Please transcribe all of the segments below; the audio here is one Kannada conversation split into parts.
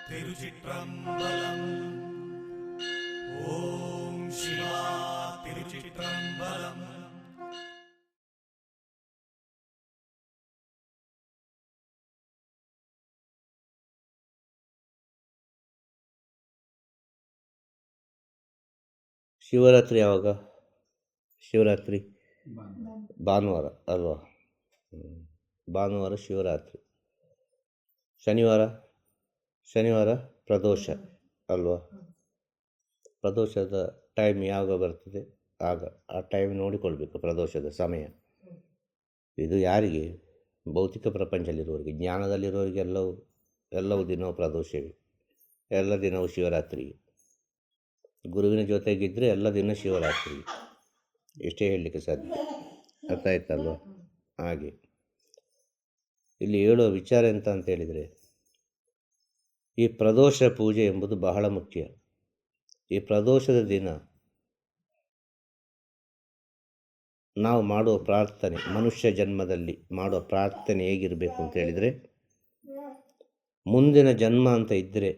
ತಿರುಚಿಟ್ರಂಬಲಂ ಓಂ ಶಿವಾ ತಿರುಚಿಟ್ರಂಬಲಂ. ಶಿವರಾತ್ರಿ ಯಾವಾಗ? ಶಿವರಾತ್ರಿ ಭಾನುವಾರ ಅಲ್ವಾ? ಭಾನುವಾರ ಶಿವರಾತ್ರಿ. ಶನಿವಾರ ಪ್ರದೋಷ ಅಲ್ವಾ? ಪ್ರದೋಷದ ಟೈಮ್ ಯಾವಾಗ ಬರ್ತದೆ ಆಗ ಆ ಟೈಮ್ ನೋಡಿಕೊಳ್ಬೇಕು. ಪ್ರದೋಷದ ಸಮಯ ಇದು ಯಾರಿಗೆ? ಭೌತಿಕ ಪ್ರಪಂಚದಲ್ಲಿರುವವರಿಗೆ. ಜ್ಞಾನದಲ್ಲಿರುವವರಿಗೆ ಎಲ್ಲವೂ ದಿನವೂ ಪ್ರದೋಷವೇ, ಎಲ್ಲ ದಿನವೂ ಶಿವರಾತ್ರಿ. ಗುರುವಿನ ಜೊತೆಗಿದ್ದರೆ ಎಲ್ಲ ದಿನ ಶಿವರಾತ್ರಿ, ಎಷ್ಟೇ ಹೇಳಲಿಕ್ಕೆ ಸಾಧ್ಯ. ಅರ್ಥ ಆಯ್ತಲ್ವ? ಹಾಗೆ ಇಲ್ಲಿ ಹೇಳುವ ವಿಚಾರ ಎಂತ ಅಂತ ಹೇಳಿದರೆ, ಈ ಪ್ರದೋಷ ಪೂಜೆ ಎಂಬುದು ಬಹಳ ಮುಖ್ಯ. ಈ ಪ್ರದೋಷದ ದಿನ ನಾವು ಮಾಡುವ ಪ್ರಾರ್ಥನೆ, ಮನುಷ್ಯ ಜನ್ಮದಲ್ಲಿ ಮಾಡುವ ಪ್ರಾರ್ಥನೆ ಹೇಗಿರಬೇಕು ಅಂತ ಹೇಳಿದರೆ, ಮುಂದಿನ ಜನ್ಮ ಅಂತ ಇದ್ದರೆ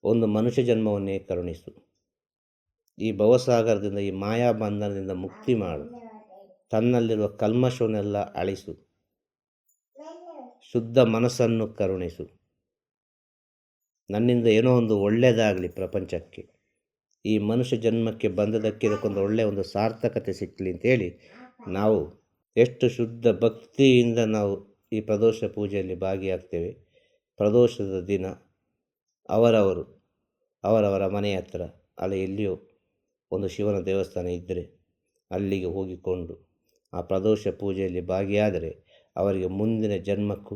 ಒಂದು ಮನುಷ್ಯ ಜನ್ಮವನ್ನೇ ಕರುಣಿಸು, ಈ ಭವಸಾಗರದಿಂದ, ಈ ಮಾಯಾಬಂಧನದಿಂದ ಮುಕ್ತಿ ಮಾಡು, ತನ್ನಲ್ಲಿರುವ ಕಲ್ಮಶವನ್ನೆಲ್ಲ ಅಳಿಸು, ಶುದ್ಧ ಮನಸ್ಸನ್ನು ಕರುಣಿಸು, ನನ್ನಿಂದ ಏನೋ ಒಂದು ಒಳ್ಳೆಯದಾಗಲಿ ಪ್ರಪಂಚಕ್ಕೆ, ಈ ಮನುಷ್ಯ ಜನ್ಮಕ್ಕೆ ಬಂದದಕ್ಕೆ ಇದಕ್ಕೊಂದು ಒಳ್ಳೆಯ ಒಂದು ಸಾರ್ಥಕತೆ ಸಿಕ್ಕಲಿ ಅಂತೇಳಿ ನಾವು ಎಷ್ಟು ಶುದ್ಧ ಭಕ್ತಿಯಿಂದ ನಾವು ಈ ಪ್ರದೋಷ ಪೂಜೆಯಲ್ಲಿ ಭಾಗಿಯಾಗ್ತೇವೆ. ಪ್ರದೋಷದ ದಿನ ಅವರವರ ಮನೆಯ ಹತ್ರ ಅಲ್ಲಿ ಎಲ್ಲಿಯೋ ಒಂದು ಶಿವನ ದೇವಸ್ಥಾನ ಇದ್ದರೆ ಅಲ್ಲಿಗೆ ಹೋಗಿಕೊಂಡು ಆ ಪ್ರದೋಷ ಪೂಜೆಯಲ್ಲಿ ಭಾಗಿಯಾದರೆ ಅವರಿಗೆ ಮುಂದಿನ ಜನ್ಮಕ್ಕೂ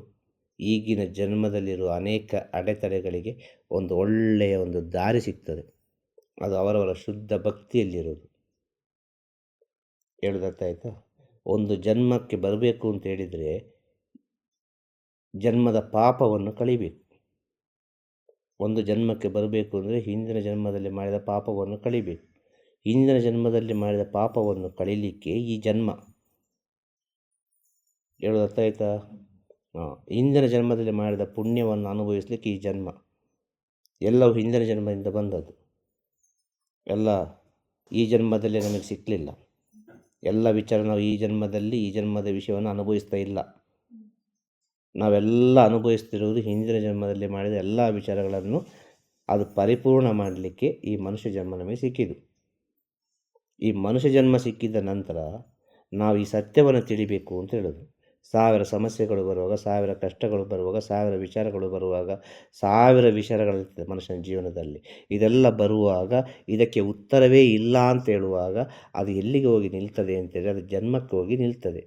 ಈಗಿನ ಜನ್ಮದಲ್ಲಿರುವ ಅನೇಕ ಅಡೆತಡೆಗಳಿಗೆ ಒಂದು ಒಳ್ಳೆಯ ಒಂದು ದಾರಿ ಸಿಗ್ತದೆ. ಅದು ಅವರವರ ಶುದ್ಧ ಭಕ್ತಿಯಲ್ಲಿರೋದು. ಹೇಳೋದರ್ಥ ಆಯಿತಾ? ಒಂದು ಜನ್ಮಕ್ಕೆ ಬರಬೇಕು ಅಂತ ಹೇಳಿದರೆ ಜನ್ಮದ ಪಾಪವನ್ನು ಕಳಿಬೇಕು. ಒಂದು ಜನ್ಮಕ್ಕೆ ಬರಬೇಕು ಅಂದರೆ ಹಿಂದಿನ ಜನ್ಮದಲ್ಲಿ ಮಾಡಿದ ಪಾಪವನ್ನು ಕಳಿಬೇಕು. ಹಿಂದಿನ ಜನ್ಮದಲ್ಲಿ ಮಾಡಿದ ಪಾಪವನ್ನು ಕಳೀಲಿಕ್ಕೆ ಈ ಜನ್ಮ. ಹೇಳೋದರ್ಥ ಆಯ್ತಾ? ಹಿಂದಿನ ಜನ್ಮದಲ್ಲಿ ಮಾಡಿದ ಪುಣ್ಯವನ್ನು ಅನುಭವಿಸಲಿಕ್ಕೆ ಈ ಜನ್ಮ. ಎಲ್ಲವೂ ಹಿಂದಿನ ಜನ್ಮದಿಂದ ಬಂದದ್ದು. ಎಲ್ಲ ಈ ಜನ್ಮದಲ್ಲಿ ನಮಗೆ ಸಿಕ್ಕಲಿಲ್ಲ. ಎಲ್ಲ ವಿಚಾರ ನಾವು ಈ ಜನ್ಮದ ವಿಷಯವನ್ನು ಅನುಭವಿಸ್ತಾ ಇಲ್ಲ. ನಾವೆಲ್ಲ ಅನುಭವಿಸ್ತಿರುವುದು ಹಿಂದಿನ ಜನ್ಮದಲ್ಲಿ ಮಾಡಿದ ಎಲ್ಲ ವಿಚಾರಗಳನ್ನು ಅದು ಪರಿಪೂರ್ಣ ಮಾಡಲಿಕ್ಕೆ ಈ ಮನುಷ್ಯ ಜನ್ಮ ನಮಗೆ ಸಿಕ್ಕಿದ್ದು. ಈ ಮನುಷ್ಯ ಜನ್ಮ ಸಿಕ್ಕಿದ ನಂತರ ನಾವು ಈ ಸತ್ಯವನ್ನು ತಿಳಿಬೇಕು ಅಂತ ಹೇಳೋದು. 1000 ಸಮಸ್ಯೆಗಳು ಬರುವಾಗ, 1000 ಕಷ್ಟಗಳು ಬರುವಾಗ, 1000 ವಿಚಾರಗಳು ಬರುವಾಗ, 1000 ವಿಚಾರಗಳಿರ್ತದೆ ಮನುಷ್ಯನ ಜೀವನದಲ್ಲಿ. ಇದೆಲ್ಲ ಬರುವಾಗ ಇದಕ್ಕೆ ಉತ್ತರವೇ ಇಲ್ಲ ಅಂತ ಹೇಳುವಾಗ ಅದು ಎಲ್ಲಿಗೆ ಹೋಗಿ ನಿಲ್ತದೆ ಅಂತೇಳಿ, ಅದು ಜನ್ಮಕ್ಕೆ ಹೋಗಿ ನಿಲ್ತದೆ.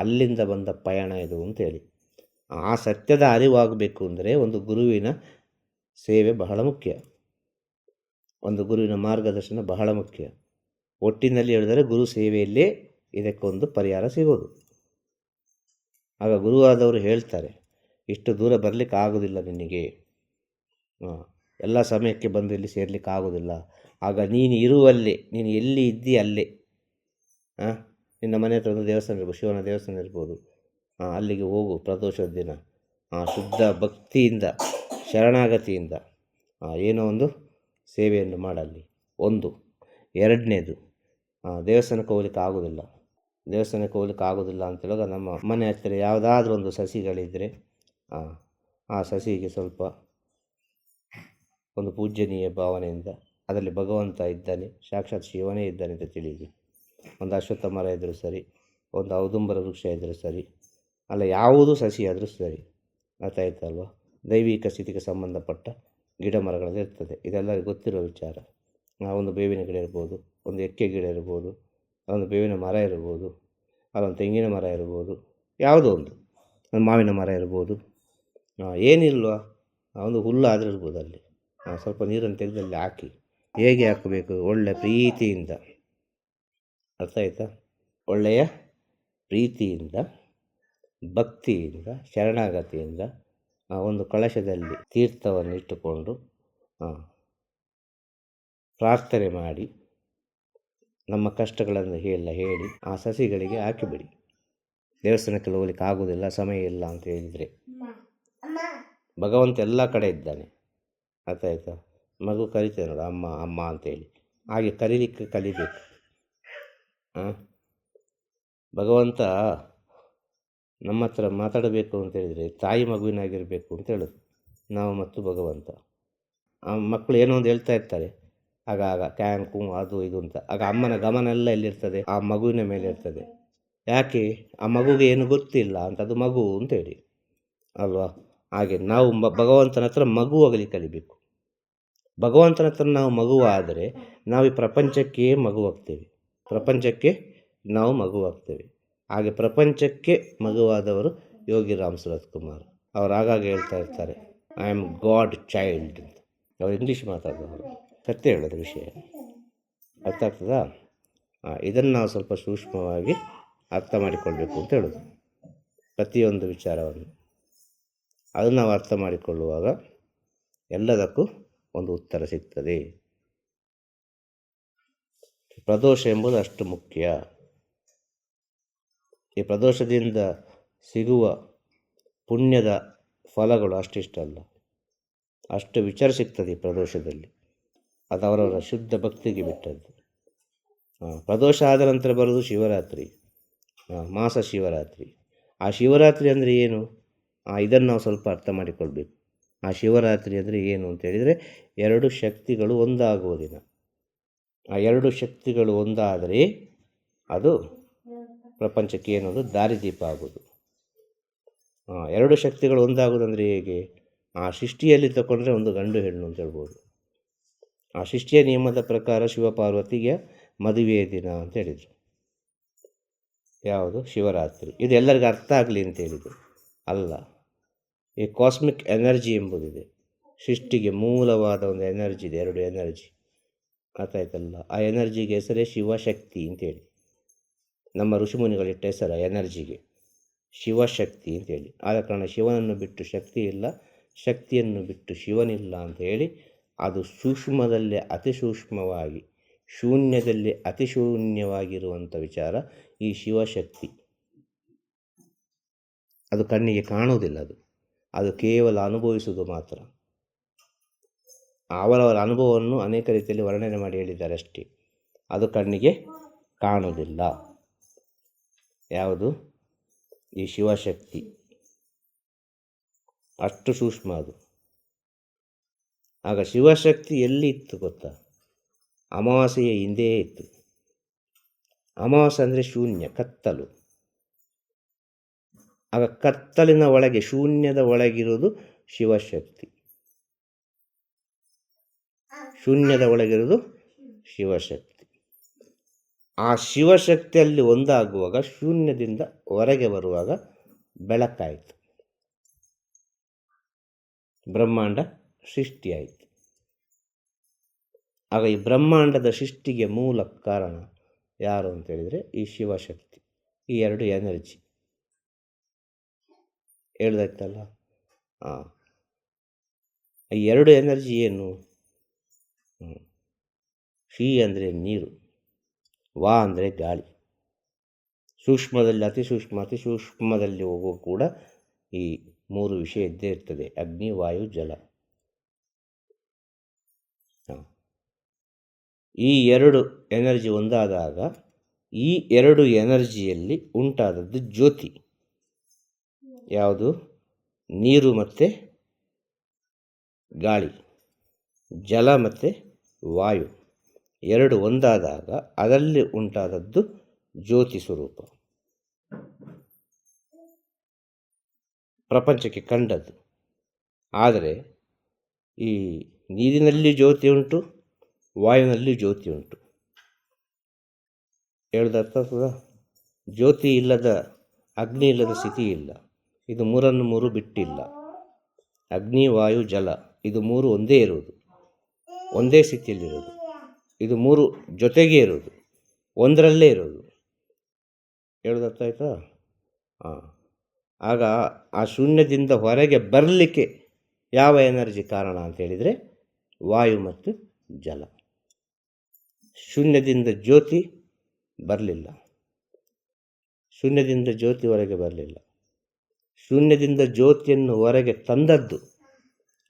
ಅಲ್ಲಿಂದ ಬಂದ ಪಯಣ ಇದು ಅಂತೇಳಿ. ಆ ಸತ್ಯದ ಅರಿವಾಗಬೇಕು ಅಂದರೆ ಒಂದು ಗುರುವಿನ ಸೇವೆ ಬಹಳ ಮುಖ್ಯ, ಒಂದು ಗುರುವಿನ ಮಾರ್ಗದರ್ಶನ ಬಹಳ ಮುಖ್ಯ. ಒಟ್ಟಿನಲ್ಲಿ ಹೇಳಿದರೆ ಗುರು ಸೇವೆಯಲ್ಲೇ ಇದಕ್ಕೊಂದು ಪರಿಹಾರ ಸಿಗೋದು. ಆಗ ಗುರುವಾದವರು ಹೇಳ್ತಾರೆ, ಇಷ್ಟು ದೂರ ಬರಲಿಕ್ಕೆ ಆಗೋದಿಲ್ಲ ನಿನಗೆ, ಎಲ್ಲ ಸಮಯಕ್ಕೆ ಬಂದು ಇಲ್ಲಿ ಸೇರಲಿಕ್ಕೆ ಆಗೋದಿಲ್ಲ. ಆಗ ನೀನು ಇರುವಲ್ಲೇ, ನೀನು ಎಲ್ಲಿ ಇದ್ದೀ ಅಲ್ಲೇ, ನಿನ್ನ ಮನೆ ಹತ್ರ ಒಂದು ದೇವಸ್ಥಾನ ಇರ್ಬೋದು, ಶಿವನ ದೇವಸ್ಥಾನ ಇರ್ಬೋದು, ಅಲ್ಲಿಗೆ ಹೋಗು ಪ್ರದೋಷದ ದಿನ. ಶುದ್ಧ ಭಕ್ತಿಯಿಂದ, ಶರಣಾಗತಿಯಿಂದ ಏನೋ ಒಂದು ಸೇವೆಯನ್ನು ಮಾಡಲ್ಲಿ. ಒಂದು. ಎರಡನೇದು, ದೇವಸ್ಥಾನಕ್ಕೆ ಹೋಗ್ಲಿಕ್ಕೆ ಆಗೋದಿಲ್ಲ ಅಂತ ಹೇಳುವಾಗ ನಮ್ಮ ಮನೆ ಹತ್ತಿರ ಯಾವುದಾದ್ರೂ ಒಂದು ಸಸಿಗಳಿದ್ದರೆ ಆ ಸಸಿಗೆ ಸ್ವಲ್ಪ ಒಂದು ಪೂಜ್ಯನೀಯ ಭಾವನೆಯಿಂದ ಅದರಲ್ಲಿ ಭಗವಂತ ಇದ್ದಾನೆ, ಸಾಕ್ಷಾತ್ ಶಿವನೇ ಇದ್ದಾನೆ ಅಂತ ತಿಳಿಯಿರಿ. ಒಂದು ಅಶ್ವತ್ಥ ಮರ ಇದ್ದರೂ ಸರಿ, ಒಂದು ಔದುಂಬರ ವೃಕ್ಷ ಇದ್ದರೂ ಸರಿ, ಅಲ್ಲ ಯಾವುದೂ ಸಸಿ ಆದರೂ ಸರಿ. ಅರ್ಥ ಆಯ್ತಲ್ವ? ದೈವಿಕ ಸ್ಥಿತಿಗೆ ಸಂಬಂಧಪಟ್ಟ ಗಿಡ ಮರಗಳಲ್ಲಿ ಇರ್ತದೆ, ಇದೆಲ್ಲರಿಗೂ ಗೊತ್ತಿರೋ ವಿಚಾರ. ಒಂದು ಬೇವಿನ ಗಿಡ ಇರ್ಬೋದು, ಒಂದು ಎಕ್ಕೆ ಗಿಡ ಇರ್ಬೋದು, ಒಂದು ಬೇವಿನ ಮರ ಇರ್ಬೋದು, ಅಲ್ಲೊಂದು ತೆಂಗಿನ ಮರ ಇರ್ಬೋದು, ಯಾವುದೋ ಒಂದು ಮಾವಿನ ಮರ ಇರ್ಬೋದು, ಏನಿಲ್ವಾ ಒಂದು ಹುಲ್ಲು ಆದರೂ ಇರ್ಬೋದು. ಅಲ್ಲಿ ಸ್ವಲ್ಪ ನೀರನ್ನು ತೆಗೆದಲ್ಲಿ ಹಾಕಿ. ಹೇಗೆ ಹಾಕಬೇಕು? ಒಳ್ಳೆಯ ಪ್ರೀತಿಯಿಂದ. ಅರ್ಥ ಆಯ್ತಾ? ಒಳ್ಳೆಯ ಪ್ರೀತಿಯಿಂದ, ಭಕ್ತಿಯಿಂದ, ಶರಣಾಗತಿಯಿಂದ ಒಂದು ಕಳಶದಲ್ಲಿ ತೀರ್ಥವನ್ನು ಇಟ್ಟುಕೊಂಡು ಪ್ರಾರ್ಥನೆ ಮಾಡಿ ನಮ್ಮ ಕಷ್ಟಗಳನ್ನು ಹೇಳಿ ಆ ಸಸಿಗಳಿಗೆ ಹಾಕಿಬಿಡಿ. ದೇವಸ್ಥಾನಕ್ಕೆ ಹೋಗ್ಲಿಕ್ಕೆ ಆಗೋದಿಲ್ಲ, ಸಮಯ ಇಲ್ಲ ಅಂತ ಹೇಳಿದರೆ ಭಗವಂತ ಎಲ್ಲ ಕಡೆ ಇದ್ದಾನೆ. ಅರ್ಥ ಆಯ್ತಾ? ಮಗು ಕರಿತೇವೆ ನೋಡು ಅಮ್ಮ ಅಮ್ಮ ಅಂತೇಳಿ, ಹಾಗೆ ಕರೀಲಿಕ್ಕೆ ಕಲಿಬೇಕು. ಭಗವಂತ ನಮ್ಮ ಹತ್ರ ಮಾತಾಡಬೇಕು ಅಂತೇಳಿದರೆ ತಾಯಿ ಮಗುವಿನಾಗಿರಬೇಕು ಅಂತ ಹೇಳೋದು ನಾವು ಮತ್ತು ಭಗವಂತ. ಆ ಮಕ್ಕಳು ಏನೋ ಒಂದು ಹೇಳ್ತಾ ಇರ್ತಾರೆ, ಆಗ ಆಗ ಕ್ಯಾಂಕು ಅದು ಇದು ಅಂತ. ಆಗ ಅಮ್ಮನ ಗಮನ ಎಲ್ಲ ಎಲ್ಲಿರ್ತದೆ? ಆ ಮಗುವಿನ ಮೇಲೆ ಇರ್ತದೆ. ಯಾಕೆ? ಆ ಮಗುಗೆ ಏನು ಗೊತ್ತಿಲ್ಲ ಅಂತ, ಅದು ಮಗು ಅಂತೇಳಿ ಅಲ್ವಾ? ಹಾಗೆ ನಾವು ಭಗವಂತನ ಹತ್ರ ಮಗುವಾಗಲಿ ಕಲಿಬೇಕು. ಭಗವಂತನ ಹತ್ರ ನಾವು ಮಗುವಾದರೆ ನಾವು ಈ ಪ್ರಪಂಚಕ್ಕೆ ಮಗುವಾಗ್ತೇವೆ, ಪ್ರಪಂಚಕ್ಕೆ ನಾವು ಮಗುವಾಗ್ತೇವೆ. ಹಾಗೆ ಪ್ರಪಂಚಕ್ಕೆ ಮಗುವಾದವರು ಯೋಗಿ ರಾಮ್ ಸುರತ್ ಕುಮಾರ್. ಅವರು ಆಗಾಗ ಹೇಳ್ತಾ ಇರ್ತಾರೆ, ಐ ಆಮ್ ಗಾಡ್ ಚೈಲ್ಡ್ ಅಂತ. ಅವರು ಇಂಗ್ಲೀಷ್ ಮಾತಾಡೋರು, ಸತ್ಯ ಹೇಳೋದು ವಿಷಯ. ಅರ್ಥ ಆಗ್ತದಾ? ಇದನ್ನು ನಾವು ಸ್ವಲ್ಪ ಸೂಕ್ಷ್ಮವಾಗಿ ಅರ್ಥ ಮಾಡಿಕೊಳ್ಬೇಕು ಅಂತ ಹೇಳೋದು. ಪ್ರತಿಯೊಂದು ವಿಚಾರವನ್ನು ಅದನ್ನು ನಾವು ಅರ್ಥ ಮಾಡಿಕೊಳ್ಳುವಾಗ ಎಲ್ಲದಕ್ಕೂ ಒಂದು ಉತ್ತರ ಸಿಗ್ತದೆ. ಪ್ರದೋಷ ಎಂಬುದು ಅಷ್ಟು ಮುಖ್ಯ. ಈ ಪ್ರದೋಷದಿಂದ ಸಿಗುವ ಪುಣ್ಯದ ಫಲಗಳು ಅಷ್ಟಿಷ್ಟಲ್ಲ, ಅಷ್ಟು ವಿಚಾರ ಸಿಗ್ತದೆ ಈ ಪ್ರದೋಷದಲ್ಲಿ. ಅದು ಅವರವರ ಶುದ್ಧ ಭಕ್ತಿಗೆ ಬಿಟ್ಟದ್ದು. ಪ್ರದೋಷ ಆದ ನಂತರ ಬರೋದು ಶಿವರಾತ್ರಿ, ಮಾಸ ಶಿವರಾತ್ರಿ. ಆ ಶಿವರಾತ್ರಿ ಅಂದರೆ ಏನು? ಇದನ್ನು ನಾವು ಸ್ವಲ್ಪ ಅರ್ಥ ಮಾಡಿಕೊಳ್ಬೇಕು. ಆ ಶಿವರಾತ್ರಿ ಅಂದರೆ ಏನು ಅಂತ ಹೇಳಿದರೆ, ಎರಡು ಶಕ್ತಿಗಳು ಒಂದಾಗುವ ದಿನ. ಆ ಎರಡು ಶಕ್ತಿಗಳು ಒಂದಾದರೆ ಅದು ಪ್ರಪಂಚಕ್ಕೆ ಏನದು ದಾರಿದೀಪ ಆಗೋದು. ಎರಡು ಶಕ್ತಿಗಳು ಒಂದಾಗೋದಂದರೆ ಹೇಗೆ? ಆ ಸೃಷ್ಟಿಯಲ್ಲಿ ತಗೊಂಡ್ರೆ ಒಂದು ಗಂಡು ಹೆಣ್ಣು ಅಂತ ಹೇಳ್ಬೋದು. ಆ ಸೃಷ್ಟಿಯ ನಿಯಮದ ಪ್ರಕಾರ ಶಿವಪಾರ್ವತಿಗೆ ಮದುವೆಯ ದಿನ ಅಂತ ಹೇಳಿದರು. ಯಾವುದು? ಶಿವರಾತ್ರಿ. ಇದು ಎಲ್ಲರಿಗೂ ಅರ್ಥ ಆಗಲಿ ಅಂತ ಹೇಳಿದರು ಅಲ್ಲ. ಈ ಕಾಸ್ಮಿಕ್ ಎನರ್ಜಿ ಎಂಬುದಿದೆ, ಸೃಷ್ಟಿಗೆ ಮೂಲವಾದ ಒಂದು ಎನರ್ಜಿ ಇದೆ, ಎರಡು ಎನರ್ಜಿ. ಅರ್ಥಾಯ್ತಲ್ಲ? ಆ ಎನರ್ಜಿಗೆ ಹೆಸರೇ ಶಿವಶಕ್ತಿ ಅಂತೇಳಿ. ನಮ್ಮ ಋಷಿಮುನಿಗಳಿಟ್ಟ ಹೆಸರ ಎನರ್ಜಿಗೆ ಶಿವಶಕ್ತಿ ಅಂತೇಳಿ. ಆದ ಕಾರಣ ಶಿವನನ್ನು ಬಿಟ್ಟು ಶಕ್ತಿ ಇಲ್ಲ, ಶಕ್ತಿಯನ್ನು ಬಿಟ್ಟು ಶಿವನಿಲ್ಲ ಅಂತ ಹೇಳಿ, ಅದು ಸೂಕ್ಷ್ಮದಲ್ಲೇ ಅತಿ ಸೂಕ್ಷ್ಮವಾಗಿ, ಶೂನ್ಯದಲ್ಲಿ ಅತಿ ಶೂನ್ಯವಾಗಿರುವಂಥ ವಿಚಾರ ಈ ಶಿವಶಕ್ತಿ. ಅದು ಕಣ್ಣಿಗೆ ಕಾಣುವುದಿಲ್ಲ, ಅದು ಕೇವಲ ಅನುಭವಿಸುವುದು ಮಾತ್ರ. ಅವರವರ ಅನುಭವವನ್ನು ಅನೇಕ ರೀತಿಯಲ್ಲಿ ವರ್ಣನೆ ಮಾಡಿ ಹೇಳಿದ್ದಾರೆ ಅಷ್ಟೇ. ಅದು ಕಣ್ಣಿಗೆ ಕಾಣುವುದಿಲ್ಲ. ಯಾವುದು? ಈ ಶಿವಶಕ್ತಿ ಅಷ್ಟು ಸೂಕ್ಷ್ಮ ಅದು. ಆಗ ಶಿವಶಕ್ತಿ ಎಲ್ಲಿ ಇತ್ತು ಗೊತ್ತಾ? ಅಮಾವಾಸ್ಯೆಯ ಹಿಂದೆ ಇತ್ತು. ಅಮಾವಾಸ್ಯೆ ಅಂದರೆ ಶೂನ್ಯ, ಕತ್ತಲು. ಆಗ ಕತ್ತಲಿನ ಒಳಗೆ, ಶೂನ್ಯದ ಒಳಗಿರುವುದು ಶಿವಶಕ್ತಿ. ಶೂನ್ಯದ ಒಳಗಿರುವುದು ಶಿವಶಕ್ತಿ. ಆ ಶಿವಶಕ್ತಿಯಲ್ಲಿ ಒಂದಾಗುವಾಗ, ಶೂನ್ಯದಿಂದ ಹೊರಗೆ ಬರುವಾಗ ಬೆಳಕಾಯಿತು, ಬ್ರಹ್ಮಾಂಡ ಸೃಷ್ಟಿಯಾಯಿತು. ಆಗ ಈ ಬ್ರಹ್ಮಾಂಡದ ಸೃಷ್ಟಿಗೆ ಮೂಲ ಕಾರಣ ಯಾರು ಅಂತ ಹೇಳಿದರೆ ಈ ಶಿವಶಕ್ತಿ. ಈ ಎರಡು ಎನರ್ಜಿ ಹೇಳ್ದಾಯ್ತಲ್ಲ. ಈ ಎರಡು ಎನರ್ಜಿ ಏನು? ಶಿ ಅಂದರೆ ನೀರು, ವಾ ಅಂದರೆ ಗಾಳಿ. ಸೂಕ್ಷ್ಮದಲ್ಲಿ ಅತಿ ಸೂಕ್ಷ್ಮ, ಅತಿ ಸೂಕ್ಷ್ಮದಲ್ಲಿ ಹೋಗುವ ಕೂಡ ಈ ಮೂರು ವಿಷಯ ಇದ್ದೇ ಇರ್ತದೆ: ಅಗ್ನಿ, ವಾಯು, ಜಲ. ಈ ಎರಡು ಎನರ್ಜಿ ಒಂದಾದಾಗ ಈ ಎರಡು ಎನರ್ಜಿಯಲ್ಲಿ ಉಂಟಾದದ್ದು ಜ್ಯೋತಿ. ಯಾವುದು? ನೀರು ಮತ್ತು ಗಾಳಿ, ಜಲ ಮತ್ತು ವಾಯು ಎರಡು ಒಂದಾದಾಗ ಅದರಲ್ಲಿ ಉಂಟಾದದ್ದು ಜ್ಯೋತಿ ಸ್ವರೂಪ, ಪ್ರಪಂಚಕ್ಕೆ ಕಂಡದ್ದು. ಆದರೆ ಈ ನೀರಿನಲ್ಲಿ ಜ್ಯೋತಿ ಉಂಟು, ವಾಯುವಿನಲ್ಲಿ ಜ್ಯೋತಿ ಉಂಟು. ಹೇಳ್ದರ್ಥ ಆಗ್ತದಾ? ಜ್ಯೋತಿ ಇಲ್ಲದ, ಅಗ್ನಿ ಇಲ್ಲದ ಸ್ಥಿತಿ ಇಲ್ಲ. ಇದು ಮೂರನ್ನು ಮೂರು ಬಿಟ್ಟಿಲ್ಲ. ಅಗ್ನಿ, ವಾಯು, ಜಲ ಇದು ಮೂರು ಒಂದೇ ಇರುವುದು, ಒಂದೇ ಸ್ಥಿತಿಯಲ್ಲಿರೋದು. ಇದು ಮೂರು ಜೊತೆಗೆ ಇರೋದು, ಒಂದರಲ್ಲೇ ಇರೋದು. ಹೇಳೋದರ್ಥ ಆಯ್ತಾ? ಆಗ ಆ ಶೂನ್ಯದಿಂದ ಹೊರಗೆ ಬರಲಿಕ್ಕೆ ಯಾವ ಎನರ್ಜಿ ಕಾರಣ ಅಂತ ಹೇಳಿದರೆ ವಾಯು ಮತ್ತು ಜಲ. ಶೂನ್ಯದಿಂದ ಜ್ಯೋತಿ ಬರಲಿಲ್ಲ, ಶೂನ್ಯದಿಂದ ಜ್ಯೋತಿ ಹೊರಗೆ ಬರಲಿಲ್ಲ. ಶೂನ್ಯದಿಂದ ಜ್ಯೋತಿಯನ್ನು ಹೊರಗೆ ತಂದದ್ದು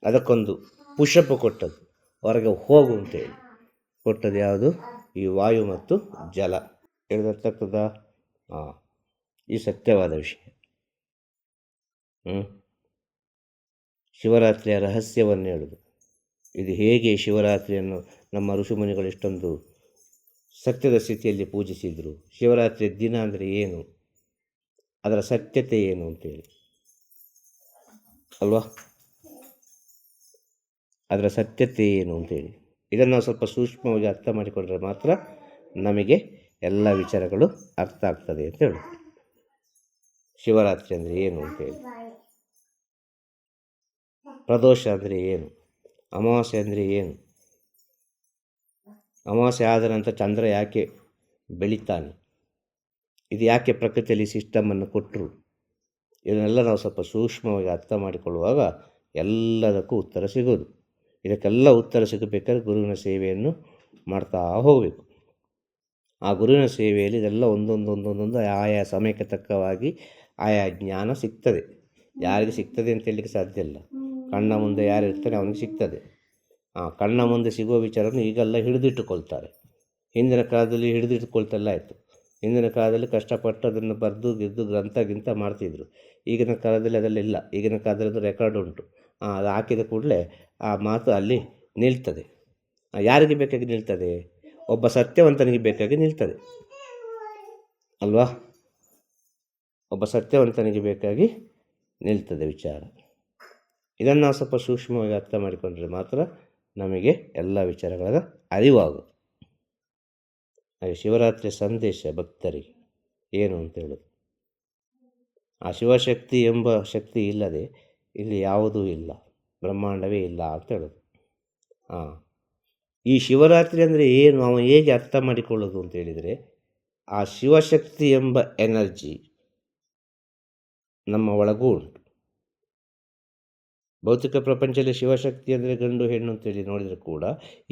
ಅದಕ್ಕೊಂದು ಪುಷಪ್ ಕೊಟ್ಟದ್ದು, ಹೊರಗೆ ಹೋಗು ಅಂತೇಳಿ ಕೊಟ್ಟದ್ದು ಯಾವುದು? ಈ ವಾಯು ಮತ್ತು ಜಲ. ಹೇಳಿದರ್ಥಾಗ್ತದ? ಹಾಂ, ಈ ಸತ್ಯವಾದ ವಿಷಯ. ಶಿವರಾತ್ರಿಯ ರಹಸ್ಯವನ್ನು ಹೇಳುವುದು. ಇದು ಹೇಗೆ ಶಿವರಾತ್ರಿಯನ್ನು ನಮ್ಮ ಋಷಿಮುನಿಗಳು ಇಷ್ಟೊಂದು ಸತ್ಯದ ಸ್ಥಿತಿಯಲ್ಲಿ ಪೂಜಿಸಿದರು, ಶಿವರಾತ್ರಿಯ ದಿನ ಅಂದರೆ ಏನು, ಅದರ ಸತ್ಯತೆ ಏನು ಅಂತೇಳಿ ಅಲ್ವಾ? ಅದರ ಸತ್ಯತೆ ಏನು ಅಂತೇಳಿ ಇದನ್ನು ನಾವು ಸ್ವಲ್ಪ ಸೂಕ್ಷ್ಮವಾಗಿ ಅರ್ಥ ಮಾಡಿಕೊಂಡ್ರೆ ಮಾತ್ರ ನಮಗೆ ಎಲ್ಲ ವಿಚಾರಗಳು ಅರ್ಥ ಆಗ್ತದೆ ಅಂತ ಹೇಳಿ. ಶಿವರಾತ್ರಿ ಅಂದರೆ ಏನು ಅಂತೇಳಿ, ಪ್ರದೋಷ ಅಂದರೆ ಏನು, ಅಮಾವಾಸ್ಯೆ ಅಂದರೆ ಏನು, ಅಮಾವಾಸ್ಯೆ ಆದ ನಂತರ ಚಂದ್ರ ಯಾಕೆ ಬೆಳೀತಾನೆ, ಇದು ಯಾಕೆ ಪ್ರಕೃತಿಯಲ್ಲಿ ಸಿಸ್ಟಮನ್ನು ಕೊಟ್ಟರು, ಇದನ್ನೆಲ್ಲ ನಾವು ಸ್ವಲ್ಪ ಸೂಕ್ಷ್ಮವಾಗಿ ಅರ್ಥ ಮಾಡಿಕೊಳ್ಳುವಾಗ ಎಲ್ಲದಕ್ಕೂ ಉತ್ತರ ಸಿಗೋದು. ಇದಕ್ಕೆಲ್ಲ ಉತ್ತರ ಸಿಗಬೇಕಾದ್ರೆ ಗುರುವಿನ ಸೇವೆಯನ್ನು ಮಾಡ್ತಾ ಹೋಗಬೇಕು. ಆ ಗುರುವಿನ ಸೇವೆಯಲ್ಲಿ ಇದೆಲ್ಲ ಒಂದೊಂದೊಂದೊಂದೊಂದು ಆಯಾ ಸಮಯಕ್ಕೆ ತಕ್ಕವಾಗಿ ಆಯಾ ಜ್ಞಾನ ಸಿಗ್ತದೆ. ಯಾರಿಗೆ ಸಿಗ್ತದೆ ಅಂತ ಹೇಳಲಿಕ್ಕೆ ಸಾಧ್ಯ ಇಲ್ಲ. ಕಣ್ಣ ಮುಂದೆ ಯಾರು ಇರ್ತಾನೆ ಅವನಿಗೆ ಸಿಗ್ತದೆ. ಕಣ್ಣ ಮುಂದೆ ಸಿಗುವ ವಿಚಾರವನ್ನು ಈಗೆಲ್ಲ ಹಿಡಿದಿಟ್ಟುಕೊಳ್ತಾರೆ. ಹಿಂದಿನ ಕಾಲದಲ್ಲಿ ಹಿಡಿದಿಟ್ಟುಕೊಳ್ತೆಲ್ಲ ಆಯಿತು. ಹಿಂದಿನ ಕಾಲದಲ್ಲಿ ಕಷ್ಟಪಟ್ಟು ಅದನ್ನು ಬರೆದು ಗೆದ್ದು ಗ್ರಂಥ ಮಾಡ್ತಿದ್ರು. ಈಗಿನ ಕಾಲದಲ್ಲಿ ಅದೆಲ್ಲ ಇಲ್ಲ. ಈಗಿನ ಕಾಲದಲ್ಲಿ ಅದು ರೆಕಾರ್ಡ್ ಉಂಟು. ಅದು ಹಾಕಿದ ಕೂಡಲೇ ಆ ಮಾತು ಅಲ್ಲಿ ನಿಲ್ತದೆ. ಯಾರಿಗೆ ಬೇಕಾಗಿ ನಿಲ್ತದೆ? ಒಬ್ಬ ಸತ್ಯವಂತನಿಗೆ ಬೇಕಾಗಿ ನಿಲ್ತದೆ ಅಲ್ವಾ? ಒಬ್ಬ ಸತ್ಯವಂತನಿಗೆ ಬೇಕಾಗಿ ನಿಲ್ತದೆ ವಿಚಾರ. ಇದನ್ನು ನಾವು ಸ್ವಲ್ಪ ಸೂಕ್ಷ್ಮವಾಗಿ ಅರ್ಥ ಮಾಡಿಕೊಂಡ್ರೆ ಮಾತ್ರ ನಮಗೆ ಎಲ್ಲ ವಿಚಾರಗಳ ಅರಿವಾಗುವುದು. ಹಾಗೆ ಶಿವರಾತ್ರಿಯ ಸಂದೇಶ ಭಕ್ತರಿಗೆ ಏನು ಅಂತ ಹೇಳೋದು, ಆ ಶಿವಶಕ್ತಿ ಎಂಬ ಶಕ್ತಿ ಇಲ್ಲದೆ ಇಲ್ಲಿ ಯಾವುದೂ ಇಲ್ಲ, ಬ್ರಹ್ಮಾಂಡವೇ ಇಲ್ಲ ಅಂತ ಹೇಳೋದು. ಈ ಶಿವರಾತ್ರಿ ಅಂದರೆ ಏನು, ಅವನು ಹೇಗೆ ಅರ್ಥ ಮಾಡಿಕೊಳ್ಳೋದು ಅಂತ ಹೇಳಿದರೆ, ಆ ಶಿವಶಕ್ತಿ ಎಂಬ ಎನರ್ಜಿ ನಮ್ಮ ಒಳಗೂ ಉಂಟು. ಭೌತಿಕ ಪ್ರಪಂಚದಲ್ಲಿ ಶಿವಶಕ್ತಿ ಅಂದರೆ ಗಂಡು ಹೆಣ್ಣು ಅಂತೇಳಿ ನೋಡಿದರೆ ಕೂಡ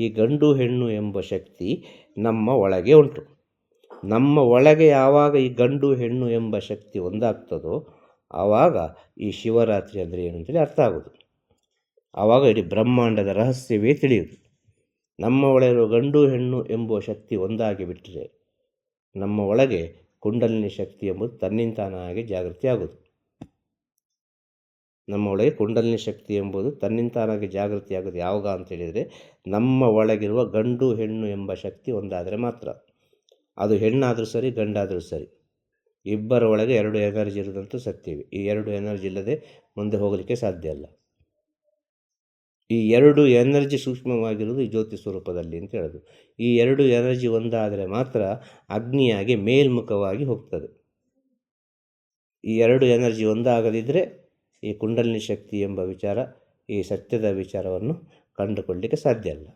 ಈ ಗಂಡು ಹೆಣ್ಣು ಎಂಬ ಶಕ್ತಿ ನಮ್ಮ ಒಳಗೆ ಉಂಟು. ನಮ್ಮ ಒಳಗೆ ಯಾವಾಗ ಈ ಗಂಡು ಹೆಣ್ಣು ಎಂಬ ಶಕ್ತಿ ಒಂದಾಗ್ತದೋ ಆವಾಗ ಈ ಶಿವರಾತ್ರಿ ಅಂದರೆ ಏನು ಅಂತೇಳಿ ಅರ್ಥ ಆಗೋದು. ಆವಾಗ ಇಡೀ ಬ್ರಹ್ಮಾಂಡದ ರಹಸ್ಯವೇ ತಿಳಿಯುವುದು. ನಮ್ಮ ಒಳಗಿರುವ ಗಂಡು ಹೆಣ್ಣು ಎಂಬುವ ಶಕ್ತಿ ಒಂದಾಗಿ ಬಿಟ್ಟರೆ ನಮ್ಮ ಒಳಗೆ ಕುಂಡಲಿನಿ ಶಕ್ತಿ ಎಂಬುದು ತನ್ನಿಂತಾನಾಗಿ ಜಾಗೃತಿ ಆಗೋದು. ನಮ್ಮ ಒಳಗೆ ಕುಂಡಲಿನಿ ಶಕ್ತಿ ಎಂಬುದು ತನ್ನಿಂತಾನಾಗಿ ಜಾಗೃತಿ ಆಗೋದು ಯಾವಾಗ ಅಂತೇಳಿದರೆ ನಮ್ಮ ಒಳಗಿರುವ ಗಂಡು ಹೆಣ್ಣು ಎಂಬ ಶಕ್ತಿ ಒಂದಾದರೆ ಮಾತ್ರ. ಅದು ಹೆಣ್ಣಾದರೂ ಸರಿ ಗಂಡಾದರೂ ಸರಿ, ಇಬ್ಬರ ಒಳಗೆ ಎರಡು ಎನರ್ಜಿ ಇರೋದಂತೂ ಸತ್ಯವೇ. ಈ ಎರಡು ಎನರ್ಜಿ ಇಲ್ಲದೆ ಮುಂದೆ ಹೋಗಲಿಕ್ಕೆ ಸಾಧ್ಯ ಅಲ್ಲ. ಈ ಎರಡು ಎನರ್ಜಿ ಸೂಕ್ಷ್ಮವಾಗಿರುವುದು ಈ ಜ್ಯೋತಿ ಸ್ವರೂಪದಲ್ಲಿ ಅಂತ ಹೇಳೋದು. ಈ ಎರಡು ಎನರ್ಜಿ ಒಂದಾದರೆ ಮಾತ್ರ ಅಗ್ನಿಯಾಗಿ ಮೇಲ್ಮುಖವಾಗಿ ಹೋಗ್ತದೆ. ಈ ಎರಡು ಎನರ್ಜಿ ಒಂದಾಗದಿದ್ದರೆ ಈ ಕುಂಡಲಿನಿ ಶಕ್ತಿ ಎಂಬ ವಿಚಾರ, ಈ ಸತ್ಯದ ವಿಚಾರವನ್ನು ಕಂಡುಕೊಳ್ಳಲಿಕ್ಕೆ ಸಾಧ್ಯ ಇಲ್ಲ.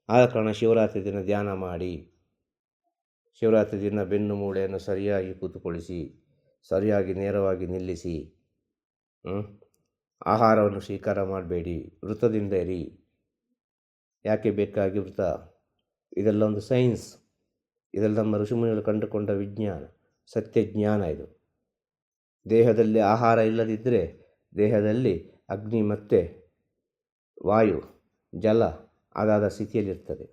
ಆದ ಕಾರಣ ಶಿವರಾತ್ರಿ ದಿನ ಧ್ಯಾನ ಮಾಡಿ, ಶಿವರಾತ್ರಿ ದಿನ ಬೆನ್ನು ಮೂಳೆಯನ್ನು ಸರಿಯಾಗಿ ಕೂತುಕೊಳಿಸಿ, ಸರಿಯಾಗಿ ನೇರವಾಗಿ ನಿಲ್ಲಿಸಿ, ಆಹಾರವನ್ನು ಸ್ವೀಕಾರ ಮಾಡಬೇಡಿ, ವೃತದಿಂದ ಇರಿ. ಯಾಕೆ ಬೇಕಾಗಿ ವೃತ? ಇದೆಲ್ಲ ಒಂದು ಸೈನ್ಸ್. ಇದೆಲ್ಲ ನಮ್ಮ ಋಷಿಮುನಿಗಳು ಕಂಡುಕೊಂಡ ವಿಜ್ಞಾನ, ಸತ್ಯ ಜ್ಞಾನ. ಇದು ದೇಹದಲ್ಲಿ ಆಹಾರ ಇಲ್ಲದಿದ್ದರೆ ದೇಹದಲ್ಲಿ ಅಗ್ನಿ ಮತ್ತು ವಾಯು ಜಲ ಅದಾದ ಸ್ಥಿತಿಯಲ್ಲಿರ್ತದೆ.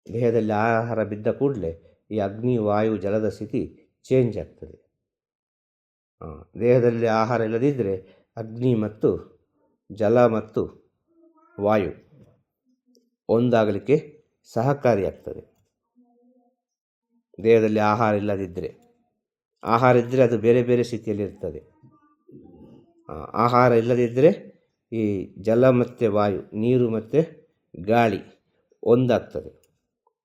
ದೇಹದಲ್ಲಿ ಆಹಾರ ಬಿದ್ದ ಕೂಡಲೇ ಈ ಅಗ್ನಿ ವಾಯು ಜಲದ ಸ್ಥಿತಿ ಚೇಂಜ್ ಆಗ್ತದೆ. ದೇಹದಲ್ಲಿ ಆಹಾರ ಇಲ್ಲದಿದ್ದರೆ ಅಗ್ನಿ ಮತ್ತು ಜಲ ಮತ್ತು ವಾಯು ಒಂದಾಗಲಿಕ್ಕೆ ಸಹಕಾರಿಯಾಗ್ತದೆ. ದೇಹದಲ್ಲಿ ಆಹಾರ ಇಲ್ಲದಿದ್ದರೆ, ಆಹಾರ ಇದ್ದರೆ ಅದು ಬೇರೆ ಬೇರೆ ಸ್ಥಿತಿಯಲ್ಲಿರ್ತದೆ. ಆಹಾರ ಇಲ್ಲದಿದ್ದರೆ ಈ ಜಲ ಮತ್ತು ವಾಯು, ನೀರು ಮತ್ತು ಗಾಳಿ ಒಂದಾಗ್ತದೆ.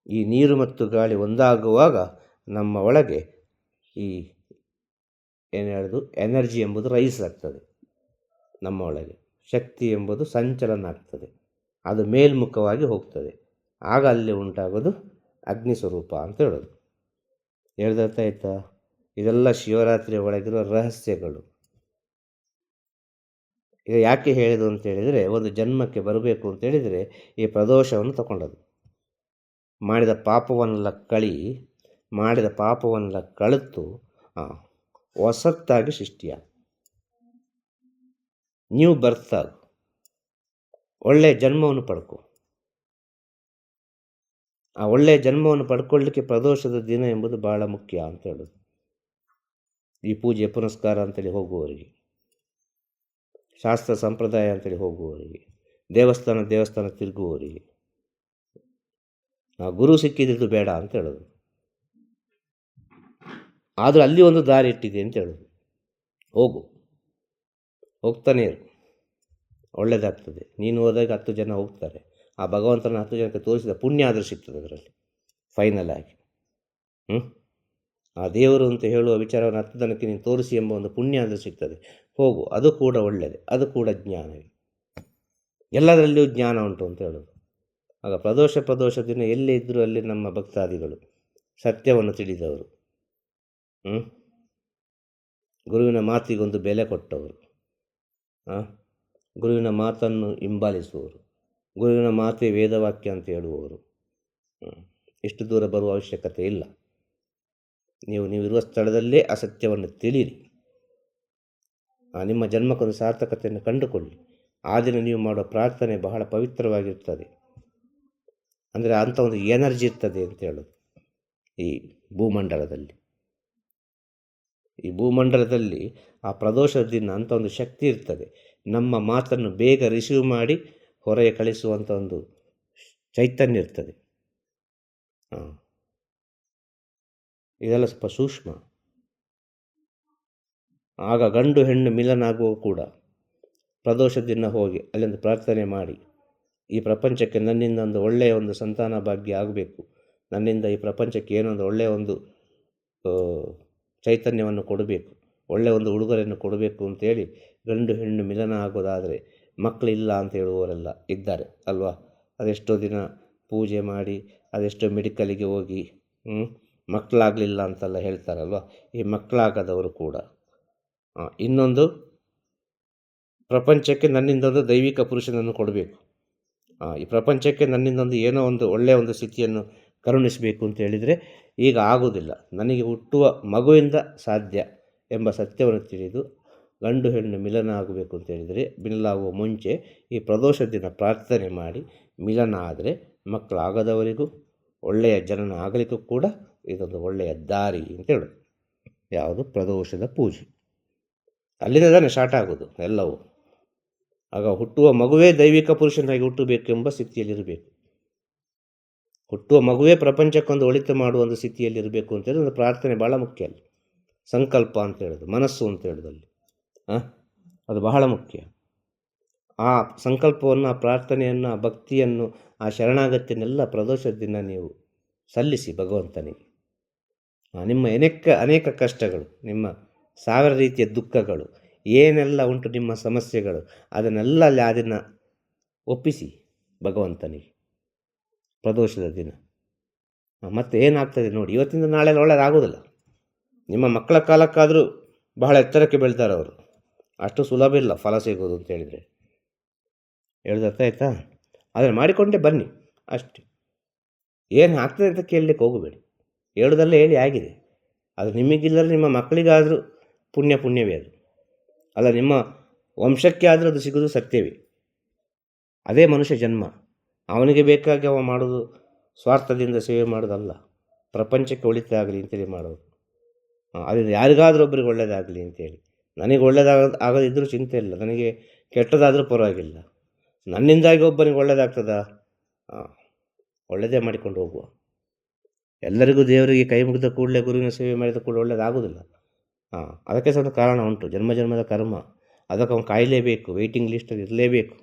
ಈ ನೀರು ಮತ್ತು ಗಾಳಿ ಒಂದಾಗುವಾಗ ನಮ್ಮ ಒಳಗೆ ಈ ಏನು ಹೇಳೋದು ಎನರ್ಜಿ ಎಂಬುದು ರೈಸ್ ಆಗ್ತದೆ. ನಮ್ಮ ಒಳಗೆ ಶಕ್ತಿ ಎಂಬುದು ಸಂಚಲನ ಆಗ್ತದೆ, ಅದು ಮೇಲ್ಮುಖವಾಗಿ ಹೋಗ್ತದೆ. ಆಗ ಅಲ್ಲಿ ಉಂಟಾಗೋದು ಅಗ್ನಿ ಸ್ವರೂಪ ಅಂತ ಹೇಳೋದು. ಹೇಳ್ದರ್ಥ ಆಯ್ತಾ? ಇದೆಲ್ಲ ಶಿವರಾತ್ರಿಯ ಒಳಗಿರುವ ರಹಸ್ಯಗಳು. ಇದು ಯಾಕೆ ಹೇಳಿದು ಅಂತ ಹೇಳಿದರೆ, ಒಂದು ಜನ್ಮಕ್ಕೆ ಬರಬೇಕು ಅಂತೇಳಿದರೆ ಈ ಪ್ರದೋಷವನ್ನು ತಗೊಂಡದ್ದು. ಮಾಡಿದ ಪಾಪವನ್ನೆಲ್ಲ ಮಾಡಿದ ಪಾಪವನ್ನೆಲ್ಲ ಕಳೆತು ಹೊಸತ್ತಾಗಿ ಸೃಷ್ಟಿಯಾಗ ನ್ಯೂ ಬರ್ತ್ ಆಗು. ಒಳ್ಳೆಯ ಜನ್ಮವನ್ನು ಪಡ್ಕೊ. ಆ ಒಳ್ಳೆಯ ಜನ್ಮವನ್ನು ಪಡ್ಕೊಳ್ಳಿಕ್ಕೆ ಪ್ರದೋಷದ ದಿನ ಎಂಬುದು ಬಹಳ ಮುಖ್ಯ ಅಂತ ಹೇಳೋದು. ಈ ಪೂಜೆ ಪುನಸ್ಕಾರ ಅಂತೇಳಿ ಹೋಗುವವರಿಗೆ, ಶಾಸ್ತ್ರ ಸಂಪ್ರದಾಯ ಅಂತೇಳಿ ಹೋಗುವವರಿಗೆ, ದೇವಸ್ಥಾನ ತಿರುಗುವವರಿಗೆ ಆ ಗುರು ಸಿಕ್ಕಿದ್ದು ಬೇಡ ಅಂತ ಹೇಳೋದು. ಆದರೂ ಅಲ್ಲಿ ಒಂದು ದಾರಿ ಇಟ್ಟಿದೆ ಅಂತ ಹೇಳೋದು. ಹೋಗ್ತಾನೆ ಇರು, ಒಳ್ಳೆಯದಾಗ್ತದೆ. ನೀನು ಹೋದಾಗ 10 ಜನ ಹೋಗ್ತಾರೆ. ಆ ಭಗವಂತನ 10 ಜನಕ್ಕೆ ತೋರಿಸಿದ ಪುಣ್ಯ ಆದರೂ ಸಿಗ್ತದೆ ಅದರಲ್ಲಿ ಫೈನಲ್ ಆಗಿ. ಆ ದೇವರು ಅಂತ ಹೇಳುವ ವಿಚಾರವನ್ನು 10 ಜನಕ್ಕೆ ನೀನು ತೋರಿಸಿ ಎಂಬ ಒಂದು ಪುಣ್ಯ ಆದರೂ ಸಿಗ್ತದೆ. ಹೋಗು, ಅದು ಕೂಡ ಒಳ್ಳೆಯದು, ಅದು ಕೂಡ ಜ್ಞಾನವೇ. ಎಲ್ಲದರಲ್ಲಿಯೂ ಜ್ಞಾನ ಉಂಟು ಅಂತ ಹೇಳೋದು. ಆಗ ಪ್ರದೋಷ ದಿನ ಎಲ್ಲೇ ಇದ್ದರೂ ಅಲ್ಲಿ ನಮ್ಮ ಭಕ್ತಾದಿಗಳು ಸತ್ಯವನ್ನು ತಿಳಿದವರು, ಗುರುವಿನ ಮಾತಿಗೊಂದು ಬೆಲೆ ಕೊಟ್ಟವರು, ಗುರುವಿನ ಮಾತನ್ನು ಹಿಂಬಾಲಿಸುವವರು, ಗುರುವಿನ ಮಾತೇ ವೇದವಾಕ್ಯ ಅಂತ ಹೇಳುವವರು. ಇಷ್ಟು ದೂರ ಬರುವ ಅವಶ್ಯಕತೆ ಇಲ್ಲ. ನೀವು ಇರುವ ಸ್ಥಳದಲ್ಲೇ ಆ ಸತ್ಯವನ್ನು ತಿಳಿಯಿರಿ. ನಿಮ್ಮ ಜನ್ಮಕ್ಕೊಂದು ಸಾರ್ಥಕತೆಯನ್ನು ಕಂಡುಕೊಳ್ಳಿ. ಆ ದಿನ ನೀವು ಮಾಡೋ ಪ್ರಾರ್ಥನೆ ಬಹಳ ಪವಿತ್ರವಾಗಿರ್ತದೆ. ಅಂದರೆ ಅಂಥ ಒಂದು ಎನರ್ಜಿ ಇರ್ತದೆ ಅಂತ ಹೇಳೋದು. ಈ ಭೂಮಂಡಲದಲ್ಲಿ ಆ ಪ್ರದೋಷದ ದಿನ ಅಂಥ ಒಂದು ಶಕ್ತಿ ಇರ್ತದೆ. ನಮ್ಮ ಮಾತನ್ನು ಬೇಗ ರಿಸೀವ್ ಮಾಡಿ ಹೊರಗೆ ಕಳಿಸುವಂಥ ಒಂದು ಚೈತನ್ಯ ಇರ್ತದೆ. ಇದೆಲ್ಲ ಸ್ವಲ್ಪ ಸೂಕ್ಷ್ಮ. ಆಗ ಗಂಡು ಹೆಣ್ಣು ಮಿಲನ ಆಗುವ ಕೂಡ ಪ್ರದೋಷದ ದಿನ ಹೋಗಿ ಅಲ್ಲೊಂದು ಪ್ರಾರ್ಥನೆ ಮಾಡಿ, ಈ ಪ್ರಪಂಚಕ್ಕೆ ನನ್ನಿಂದ ಒಂದು ಒಳ್ಳೆಯ ಒಂದು ಸಂತಾನ ಭಾಗ್ಯ ಆಗಬೇಕು, ನನ್ನಿಂದ ಈ ಪ್ರಪಂಚಕ್ಕೆ ಏನೋ ಒಂದು ಒಳ್ಳೆಯ ಒಂದು ಚೈತನ್ಯವನ್ನು ಕೊಡಬೇಕು, ಒಳ್ಳೆಯ ಒಂದು ಉಡುಗೊರೆಯನ್ನು ಕೊಡಬೇಕು ಅಂತೇಳಿ ಗಂಡು ಹೆಣ್ಣು ಮಿಲನ ಆಗೋದಾದರೆ, ಮಕ್ಕಳಿಲ್ಲ ಅಂತ ಹೇಳುವವರೆಲ್ಲ ಇದ್ದಾರೆ ಅಲ್ವಾ. ಅದೆಷ್ಟೋ ದಿನ ಪೂಜೆ ಮಾಡಿ, ಅದೆಷ್ಟೋ ಮೆಡಿಕಲಿಗೆ ಹೋಗಿ ಮಕ್ಕಳಾಗಲಿಲ್ಲ ಅಂತೆಲ್ಲ ಹೇಳ್ತಾರಲ್ವ. ಈ ಮಕ್ಕಳಾಗದವರು ಕೂಡ ಇನ್ನೊಂದು ಪ್ರಪಂಚಕ್ಕೆ ನನ್ನಿಂದೊಂದು ದೈವಿಕ ಪುರುಷನನ್ನು ಕೊಡಬೇಕು, ಈ ಪ್ರಪಂಚಕ್ಕೆ ನನ್ನಿಂದೊಂದು ಏನೋ ಒಂದು ಒಳ್ಳೆಯ ಒಂದು ಸ್ಥಿತಿಯನ್ನು ಕರುಣಿಸಬೇಕು ಅಂತ ಹೇಳಿದರೆ ಈಗ ಆಗುವುದಿಲ್ಲ. ನನಗೆ ಹುಟ್ಟುವ ಮಗುವಿಂದ ಸಾಧ್ಯ ಎಂಬ ಸತ್ಯವನ್ನು ತಿಳಿದು ಗಂಡು ಹೆಣ್ಣು ಮಿಲನ ಆಗಬೇಕು ಅಂತ ಹೇಳಿದರೆ, ಮಿಲನಾಗುವ ಮುಂಚೆ ಈ ಪ್ರದೋಷ ದಿನ ಪ್ರಾರ್ಥನೆ ಮಾಡಿ ಮಿಲನ ಆದರೆ ಮಕ್ಕಳಾಗದವರಿಗೂ ಒಳ್ಳೆಯ ಜನನ ಆಗಲಿಕ್ಕೂ ಕೂಡ ಇದೊಂದು ಒಳ್ಳೆಯ ದಾರಿ ಅಂತ ಹೇಳೋದು. ಯಾವುದು? ಪ್ರದೋಷದ ಪೂಜೆ. ಅಲ್ಲಿಂದ ತಾನೇ ಸ್ಟಾರ್ಟ್ ಆಗೋದು ಎಲ್ಲವೂ. ಆಗ ಹುಟ್ಟುವ ಮಗುವೇ ದೈವಿಕ ಪುರುಷನಾಗಿ ಹುಟ್ಟಬೇಕೆಂಬ ಸ್ಥಿತಿಯಲ್ಲಿರಬೇಕು. ಹುಟ್ಟುವ ಮಗುವೇ ಪ್ರಪಂಚಕ್ಕೊಂದು ಒಳಿತು ಮಾಡುವ ಒಂದು ಸ್ಥಿತಿಯಲ್ಲಿರಬೇಕು ಅಂತೇಳಿ ಒಂದು ಪ್ರಾರ್ಥನೆ ಭಾಳ ಮುಖ್ಯ. ಅಲ್ಲಿ ಸಂಕಲ್ಪ ಅಂತ ಹೇಳೋದು, ಮನಸ್ಸು ಅಂತ ಹೇಳೋದು ಅಲ್ಲಿ ಅದು ಬಹಳ ಮುಖ್ಯ. ಆ ಸಂಕಲ್ಪವನ್ನು, ಆ ಪ್ರಾರ್ಥನೆಯನ್ನು, ಆ ಭಕ್ತಿಯನ್ನು, ಆ ಶರಣಾಗತಿಯನ್ನೆಲ್ಲ ಪ್ರದೋಷದ ದಿನ ನೀವು ಸಲ್ಲಿಸಿ ಭಗವಂತನಿಗೆ. ನಿಮ್ಮ ಅನೇಕ ಕಷ್ಟಗಳು, ನಿಮ್ಮ 1000 ರೀತಿಯ ದುಃಖಗಳು ಏನೆಲ್ಲ ಉಂಟು, ನಿಮ್ಮ ಸಮಸ್ಯೆಗಳು, ಅದನ್ನೆಲ್ಲ ಅಲ್ಲಿ ಆ ದಿನ ಒಪ್ಪಿಸಿ ಭಗವಂತನಿಗೆ ಪ್ರದೋಷದ ದಿನ. ಮತ್ತು ಏನಾಗ್ತದೆ ನೋಡಿ, ಇವತ್ತಿಂದ ನಾಳೆ ಒಳ್ಳೆಯದಾಗೋದಿಲ್ಲ. ನಿಮ್ಮ ಮಕ್ಕಳ ಕಾಲಕ್ಕಾದರೂ ಬಹಳ ಎತ್ತರಕ್ಕೆ ಬೆಳ್ತಾರೆ ಅವರು. ಅಷ್ಟು ಸುಲಭ ಇಲ್ಲ ಫಲ ಸಿಗೋದು ಅಂತ ಹೇಳಿದರೆ. ಹೇಳೋದು ಅರ್ಥ ಆಯ್ತಾ? ಆದರೆ ಮಾಡಿಕೊಂಡೇ ಬನ್ನಿ ಅಷ್ಟೇ. ಏನು ಆಗ್ತದೆ ಅಂತ ಕೇಳಲಿಕ್ಕೆ ಹೋಗಬೇಡಿ. ಹೇಳೋದಲ್ಲೇ ಹೇಳಿ ಆಗಿದೆ. ಅದು ನಿಮಗಿಲ್ಲದ್ರೆ ನಿಮ್ಮ ಮಕ್ಕಳಿಗಾದರೂ ಪುಣ್ಯವೇ ಅದು. ಅಲ್ಲ, ನಿಮ್ಮ ವಂಶಕ್ಕೆ ಆದರೂ ಅದು ಸಿಗೋದು ಸತ್ಯವೇ. ಅದೇ ಮನುಷ್ಯ ಜನ್ಮ. ಅವನಿಗೆ ಬೇಕಾಗಿ ಅವ ಮಾಡೋದು, ಸ್ವಾರ್ಥದಿಂದ ಸೇವೆ ಮಾಡೋದಲ್ಲ, ಪ್ರಪಂಚಕ್ಕೆ ಒಳಿತಾಗಲಿ ಅಂತೇಳಿ ಮಾಡೋದು. ಅದರಿಂದ ಯಾರಿಗಾದರೂ ಒಬ್ಬರಿಗೆ ಒಳ್ಳೆಯದಾಗಲಿ ಅಂತೇಳಿ. ನನಗೆ ಆಗದಿದ್ದರೂ ಚಿಂತೆ ಇಲ್ಲ, ನನಗೆ ಕೆಟ್ಟದಾದರೂ ಪರವಾಗಿಲ್ಲ, ನನ್ನಿಂದಾಗಿ ಒಬ್ಬನಿಗೆ ಒಳ್ಳೆಯದಾಗ್ತದಾ? ಒಳ್ಳೆಯದೇ ಮಾಡಿಕೊಂಡು ಹೋಗುವ. ಎಲ್ಲರಿಗೂ ದೇವರಿಗೆ ಕೈ ಮುಗಿದ ಕೂಡಲೇ, ಗುರುವಿನ ಸೇವೆ ಮಾಡಿದ ಕೂಡಲೇ ಒಳ್ಳೆಯದಾಗೋದಿಲ್ಲ. ಅದಕ್ಕೆ ಸ್ವಲ್ಪ ಕಾರಣ ಉಂಟು, ಜನ್ಮದ ಕರ್ಮ. ಅದಕ್ಕೆ ಅವನು ಕಾಯಲೇಬೇಕು, ವೆಯ್ಟಿಂಗ್ ಲಿಸ್ಟಲ್ಲಿ ಇರಲೇಬೇಕು.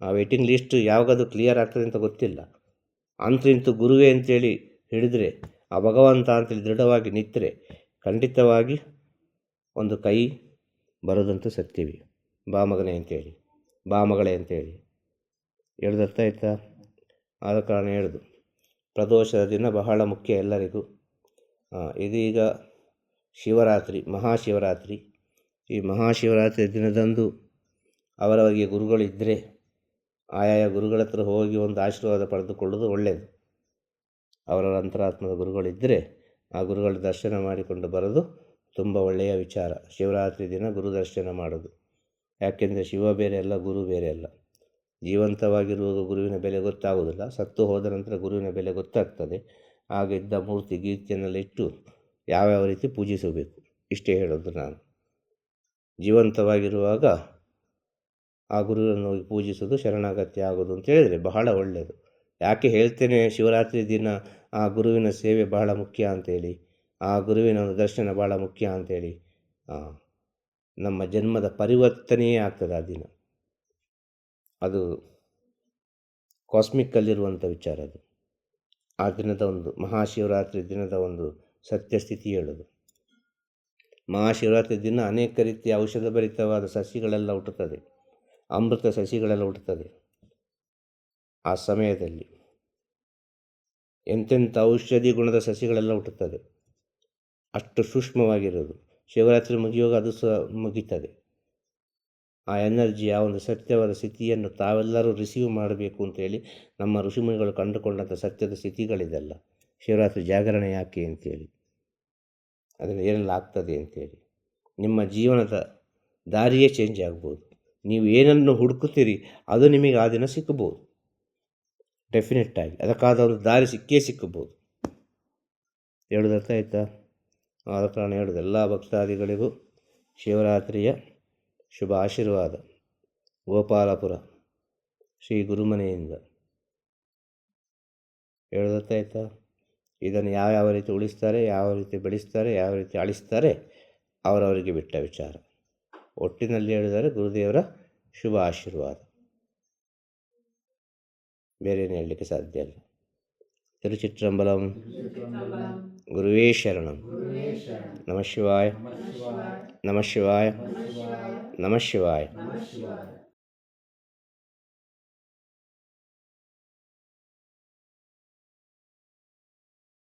ಆ ವೆಯ್ಟಿಂಗ್ ಲಿಸ್ಟ್ ಯಾವಾಗದು ಕ್ಲಿಯರ್ ಆಗ್ತದೆ ಅಂತ ಗೊತ್ತಿಲ್ಲ. ಇಂತು ಗುರುವೇ ಅಂತೇಳಿ ಹಿಡಿದ್ರೆ, ಆ ಭಗವಂತ ಅಂತೇಳಿ ದೃಢವಾಗಿ ನಿಂತರೆ ಖಂಡಿತವಾಗಿ ಒಂದು ಕೈ ಬರೋದಂತೂ ಸತ್ಯವೇ. ಬಾ ಮಗನೇ ಅಂತೇಳಿ, ಬಾ ಮಗಳೇ ಅಂತೇಳಿ ಹೇಳೋದು ಅರ್ಥ ಆಯ್ತಾ? ಆದ ಕಾರಣ ಹೇಳೋದು, ಪ್ರದೋಷದ ದಿನ ಬಹಳ ಮುಖ್ಯ ಎಲ್ಲರಿಗೂ. ಇದೀಗ ಶಿವರಾತ್ರಿ, ಮಹಾಶಿವರಾತ್ರಿ. ಈ ಮಹಾಶಿವರಾತ್ರಿ ದಿನದಂದು ಅವರವರಿಗೆ ಗುರುಗಳಿದ್ದರೆ ಆಯಾಯ ಗುರುಗಳ ಹತ್ರ ಹೋಗಿ ಒಂದು ಆಶೀರ್ವಾದ ಪಡೆದುಕೊಳ್ಳೋದು ಒಳ್ಳೆಯದು. ಅವರವರ ಅಂತರಾತ್ಮದ ಗುರುಗಳಿದ್ದರೆ ಆ ಗುರುಗಳ ದರ್ಶನ ಮಾಡಿಕೊಂಡು ಬರೋದು ತುಂಬ ಒಳ್ಳೆಯ ವಿಚಾರ. ಶಿವರಾತ್ರಿ ದಿನ ಗುರು ದರ್ಶನ ಮಾಡೋದು ಯಾಕೆಂದರೆ ಶಿವ ಬೇರೆ ಅಲ್ಲ, ಗುರು ಬೇರೆ ಅಲ್ಲ. ಜೀವಂತವಾಗಿರುವಾಗ ಗುರುವಿನ ಬೆಲೆ ಗೊತ್ತಾಗುವುದಿಲ್ಲ, ಸತ್ತು ಹೋದ ನಂತರ ಗುರುವಿನ ಬೆಲೆ ಗೊತ್ತಾಗ್ತದೆ. ಆಗಿದ್ದ ಮೂರ್ತಿ ಗೀರ್ತಿಯನ್ನೆಲ್ಲ ಇಟ್ಟು ಯಾವ್ಯಾವ ರೀತಿ ಪೂಜಿಸಬೇಕು ಇಷ್ಟೇ ಹೇಳೋದು ನಾನು. ಜೀವಂತವಾಗಿರುವಾಗ ಆ ಗುರುವನ್ನು ಹೋಗಿ ಪೂಜಿಸೋದು, ಶರಣಾಗತಿ ಆಗೋದು ಅಂತ ಹೇಳಿದರೆ ಬಹಳ ಒಳ್ಳೆಯದು. ಯಾಕೆ ಹೇಳ್ತೇನೆ ಶಿವರಾತ್ರಿ ದಿನ ಆ ಗುರುವಿನ ಸೇವೆ ಬಹಳ ಮುಖ್ಯ ಅಂತೇಳಿ, ಆ ಗುರುವಿನ ಒಂದು ದರ್ಶನ ಬಹಳ ಮುಖ್ಯ ಅಂತೇಳಿ. ನಮ್ಮ ಜನ್ಮದ ಪರಿವರ್ತನೆಯೇ ಆಗ್ತದೆ ಆ ದಿನ. ಅದು ಕಾಸ್ಮಿಕ್ಕಲ್ಲಿರುವಂಥ ವಿಚಾರ. ಅದು ಆ ದಿನದ ಒಂದು ಮಹಾಶಿವರಾತ್ರಿ ದಿನದ ಒಂದು ಸತ್ಯಸ್ಥಿತಿ ಹೇಳೋದು. ಮಹಾಶಿವರಾತ್ರಿ ದಿನ ಅನೇಕ ರೀತಿಯ ಔಷಧಭರಿತವಾದ ಸಸಿಗಳೆಲ್ಲ ಹುಟ್ಟುತ್ತದೆ, ಅಮೃತ ಸಸಿಗಳೆಲ್ಲ ಹುಟ್ಟುತ್ತದೆ. ಆ ಸಮಯದಲ್ಲಿ ಎಂತೆಂಥ ಔಷಧಿ ಗುಣದ ಸಸಿಗಳೆಲ್ಲ ಹುಟ್ಟುತ್ತದೆ. ಅಷ್ಟು ಸೂಕ್ಷ್ಮವಾಗಿರೋದು. ಶಿವರಾತ್ರಿ ಮುಗಿಯುವಾಗ ಅದು ಸಹ ಮುಗೀತದೆ. ಆ ಎನರ್ಜಿ, ಆ ಒಂದು ಸತ್ಯವಾದ ಸ್ಥಿತಿಯನ್ನು ತಾವೆಲ್ಲರೂ ರಿಸೀವ್ ಮಾಡಬೇಕು ಅಂತೇಳಿ ನಮ್ಮ ಋಷಿಮುನಿಗಳು ಕಂಡುಕೊಂಡಂಥ ಸತ್ಯದ ಸ್ಥಿತಿಗಳಿದೆಲ್ಲ. ಶಿವರಾತ್ರಿ ಜಾಗರಣೆ ಯಾಕೆ ಅಂತೇಳಿ, ಅದರಲ್ಲಿ ಏನೆಲ್ಲ ಆಗ್ತದೆ ಅಂತೇಳಿ. ನಿಮ್ಮ ಜೀವನದ ದಾರಿಯೇ ಚೇಂಜ್ ಆಗ್ಬೋದು. ನೀವು ಏನನ್ನು ಹುಡುಕುತ್ತೀರಿ ಅದು ನಿಮಗೆ ಆ ದಿನ ಸಿಕ್ಕಬಹುದು. ಡೆಫಿನೆಟ್ಟಾಗಿ ಅದಕ್ಕಾದ ಒಂದು ದಾರಿ ಸಿಕ್ಕಬಹುದು. ಹೇಳೋದು ಅರ್ಥ ಆಯ್ತಾ? ಆದ ಕಾರಣ ಹೇಳೋದು ಎಲ್ಲ ಭಕ್ತಾದಿಗಳಿಗೂ ಶಿವರಾತ್ರಿಯ ಶುಭ ಆಶೀರ್ವಾದ. ಗೋಪಾಲಪುರ ಶ್ರೀ ಗುರುಮನೆಯಿಂದ ಹೇಳೋದು ಅರ್ಥ ಆಯ್ತಾ? ಇದನ್ನು ಯಾವ್ಯಾವ ರೀತಿ ಉಳಿಸ್ತಾರೆ, ಯಾವ ರೀತಿ ಬೆಳೆಸ್ತಾರೆ, ಯಾವ ರೀತಿ ಅಳಿಸ್ತಾರೆ ಅವರವರಿಗೆ ಬಿಟ್ಟ ವಿಚಾರ. ಒಟ್ಟಿನಲ್ಲಿ ಹೇಳಿದರೆ ಗುರುದೇವರ ಶುಭ ಆಶೀರ್ವಾದ, ಬೇರೇನು ಹೇಳಲಿಕ್ಕೆ ಸಾಧ್ಯ ಇಲ್ಲ. ತಿರುಚಿಟ್ರಂಬಲಂ. ಗುರುವೇ ಶರಣಂ. ನಮಃ ಶಿವಾಯ. ನಮಃ ಶಿವಾಯ. ನಮಃ ಶಿವಾಯ.